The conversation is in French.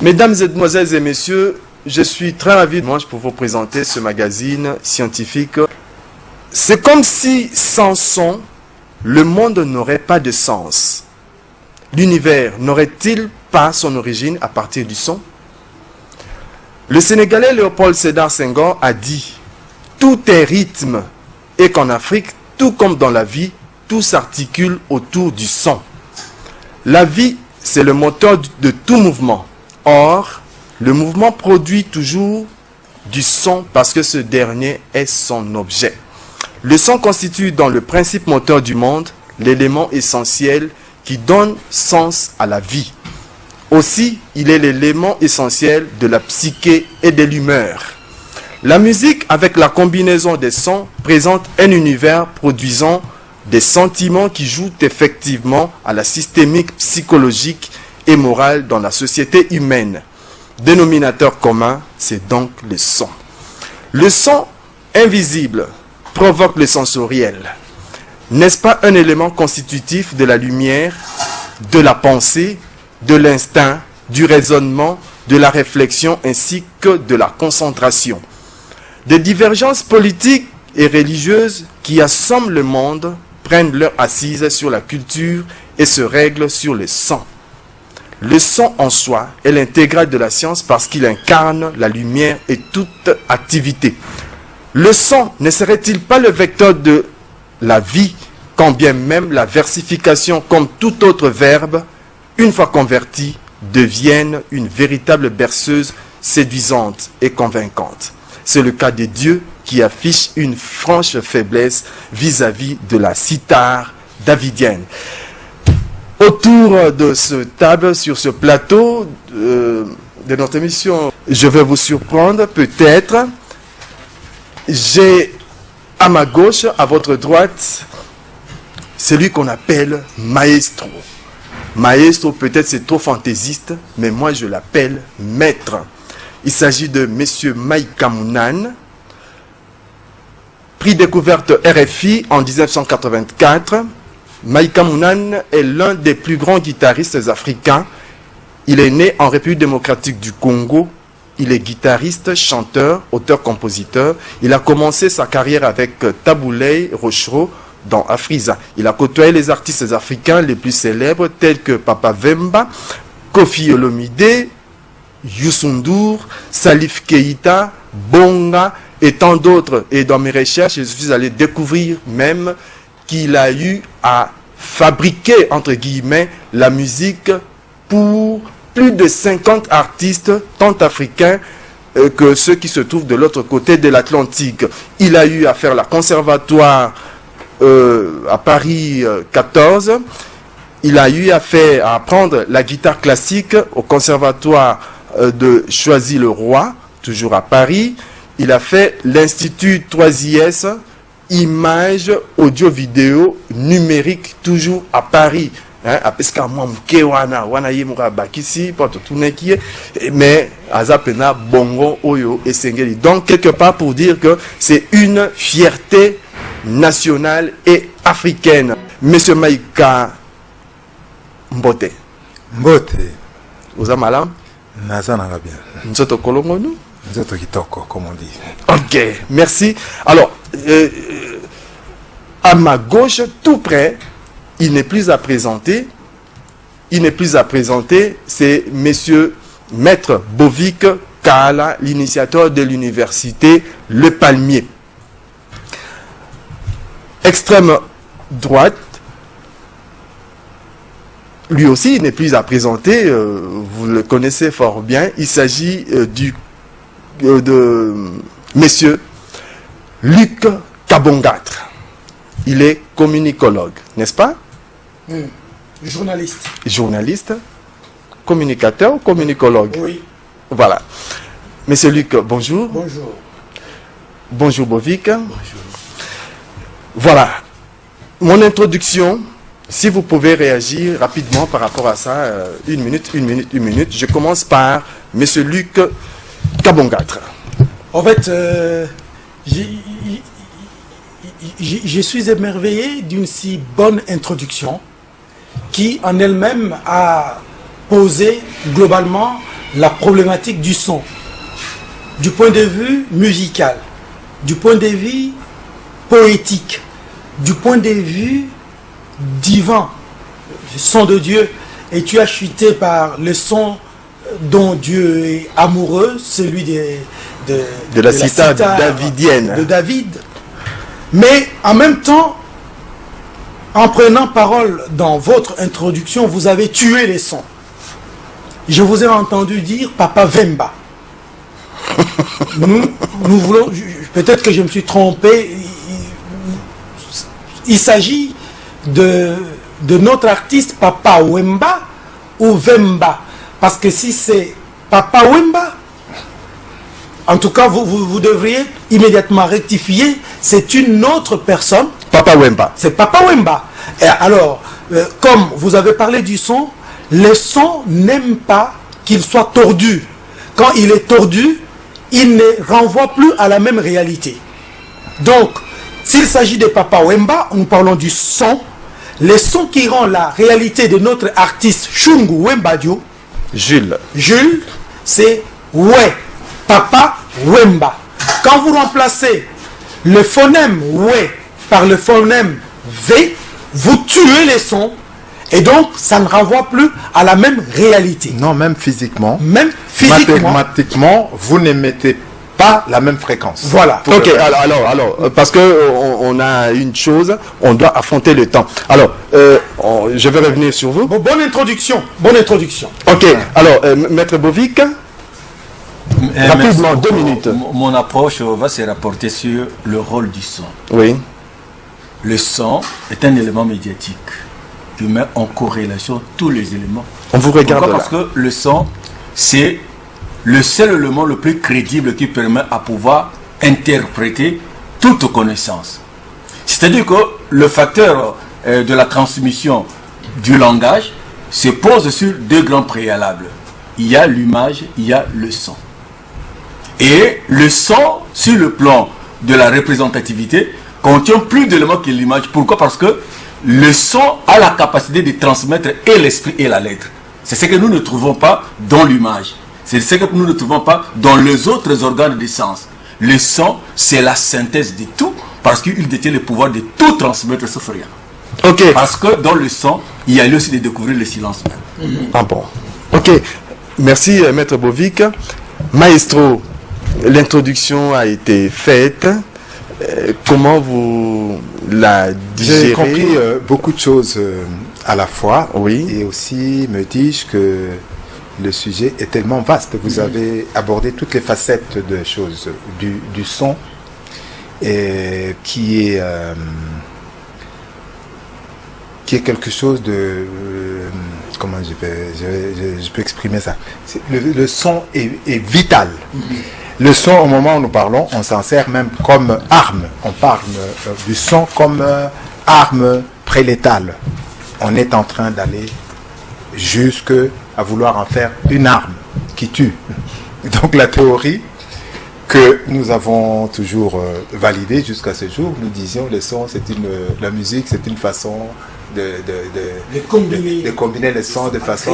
Mesdames, Mesdemoiselles et Messieurs, je suis très ravi de vous présenter ce magazine scientifique. C'est comme si, sans son, le monde n'aurait pas de sens. L'univers n'aurait-il pas son origine à partir du son? Le Sénégalais Léopold Sédar Senghor a dit « Tout est rythme » et qu'en Afrique, tout comme dans la vie, tout s'articule autour du son. La vie, c'est le moteur de tout mouvement. Or, le mouvement produit toujours du son parce que ce dernier est son objet. Le son constitue dans le principe moteur du monde l'élément essentiel qui donne sens à la vie. Aussi, il est l'élément essentiel de la psyché et de l'humeur. La musique, avec la combinaison des sons, présente un univers produisant des sentiments qui jouent effectivement à la systémique psychologique et morale dans la société humaine. Dénominateur commun, c'est donc le son. Le son invisible provoque le sensoriel. N'est-ce pas un élément constitutif de la lumière, de la pensée, de l'instinct, du raisonnement, de la réflexion ainsi que de la concentration? Des divergences politiques et religieuses qui assomment le monde prennent leur assise sur la culture et se règlent sur le son. Le son en soi est l'intégrale de la science parce qu'il incarne la lumière et toute activité. Le son ne serait-il pas le vecteur de la vie, quand bien même la versification, comme tout autre verbe, une fois converti, devienne une véritable berceuse séduisante et convaincante? C'est le cas de Dieu qui affiche une franche faiblesse vis-à-vis de la cithare davidienne. Autour de cette table, sur ce plateau de notre émission, je vais vous surprendre peut-être. J'ai à ma gauche, à votre droite, celui qu'on appelle maestro. Maestro, peut-être c'est trop fantaisiste, mais moi je l'appelle maître. Il s'agit de M. Maïka Mounan, prix découverte RFI en 1984. Maïka Mounan est l'un des plus grands guitaristes africains. Il est né en République démocratique du Congo. Il est guitariste, chanteur, auteur-compositeur. Il a commencé sa carrière avec Tabouley Rochereau dans Afriza. Il a côtoyé les artistes africains les plus célèbres tels que Papa Wemba, Koffi Olomide, Youssou N'Dour, Salif Keïta, Bonga et tant d'autres. Et dans mes recherches, je suis allé découvrir même qu'il a eu à fabriquer, entre guillemets, la musique pour plus de 50 artistes, tant africains que ceux qui se trouvent de l'autre côté de l'Atlantique. Il a eu à faire la conservatoire à Paris 14. Il a eu à apprendre la guitare classique au conservatoire de Choisy-le-Roi, toujours à Paris. Il a fait l'Institut 3IS, images, audio-vidéo, numérique, toujours à Paris. Mais Azapena, Bongo, Oyo et Sengeli. Donc, quelque part pour dire que c'est une fierté nationale et africaine. Monsieur Maïka Mbote. Mbote. Oza malam? Naza nanga bien. Nzoto kolongo nous? Nzoto kitoko, comme on dit. Ok, merci. Alors, à ma gauche, tout près, il n'est plus à présenter. Il n'est plus à présenter, c'est Monsieur Maître Bovic Kaala, l'initiateur de l'université Le Palmier. Extrême droite, lui aussi, il n'est plus à présenter, vous le connaissez fort bien. Il s'agit de Monsieur Luc Kabongatre. Il est communicologue, n'est-ce pas? Journaliste. Journaliste, communicateur ou communicologue? Oui. Voilà. Monsieur Luc, bonjour. Bonjour. Bonjour Bovic. Bonjour. Voilà. Mon introduction, si vous pouvez réagir rapidement par rapport à ça, une minute. Je commence par Monsieur Luc Kabongatre. En fait, je suis émerveillé d'une si bonne introduction qui en elle-même a posé globalement la problématique du son, du point de vue musical, du point de vue poétique, du point de vue divin, le son de Dieu. Et tu as chuté par le son dont Dieu est amoureux, celui de la cithare davidienne. De David. Mais en même temps, en prenant parole dans votre introduction, vous avez tué les sons. Je vous ai entendu dire Papa Wemba. Nous voulons, peut-être que je me suis trompé, il s'agit de notre artiste Papa Wemba ou Wemba. Parce que si c'est Papa Wemba, en tout cas, vous devriez immédiatement rectifier, c'est une autre personne. Papa Wemba. C'est Papa Wemba. Et alors, comme vous avez parlé du son, le son n'aime pas qu'il soit tordu. Quand il est tordu, il ne renvoie plus à la même réalité. Donc, s'il s'agit de Papa Wemba, nous parlons du son. Le son qui rend la réalité de notre artiste Shungu Wembadio, Jules, c'est ouais, Papa Wemba. Quand vous remplacez le phonème ouais par le phonème V, vous tuez les sons et donc ça ne renvoie plus à la même réalité. Non, même physiquement. Même physiquement. Mathématiquement, vous n'émettez pas la même fréquence. Voilà. ok, alors, parce que on a une chose, on doit affronter le temps. Alors, je vais revenir sur vous. Bon, bonne introduction. Bonne introduction. Ok, alors, Maître Bovic, rapidement, 2 minutes. Mon approche va se rapporter sur le rôle du son. Oui. Le son est un élément médiatique qui met en corrélation tous les éléments. On vous regarde Pourquoi? là. Parce que le son, c'est le seul élément le plus crédible qui permet à pouvoir interpréter toute connaissance. C'est-à-dire que le facteur de la transmission du langage se pose sur 2 grands préalables. Il y a l'image, il y a le son. Et le son, sur le plan de la représentativité, contient plus d'éléments que l'image. Pourquoi? Parce que le son a la capacité de transmettre et l'esprit et la lettre. C'est ce que nous ne trouvons pas dans l'image. C'est ce que nous ne trouvons pas dans les autres organes de sens. Le son, c'est la synthèse de tout, parce qu'il détient le pouvoir de tout transmettre sauf rien. Ok. Parce que dans le son, il y a lieu aussi de découvrir le silence même. Ah bon. Ok. Merci, Maître Bovic. Maestro, l'introduction a été faite. Comment vous la digérez? J'ai compris beaucoup de choses à la fois. Oui. Et aussi me dis-je que le sujet est tellement vaste. Vous avez abordé toutes les facettes de choses du son et qui est quelque chose de comment je peux exprimer ça. Le son est vital. Le son, au moment où nous parlons, on s'en sert même comme arme. On parle du son comme arme prélétale. On est en train d'aller jusque à vouloir en faire une arme qui tue. Donc la théorie que nous avons toujours validée jusqu'à ce jour, nous disions le son, la musique, c'est une façon de combiner les sons de façon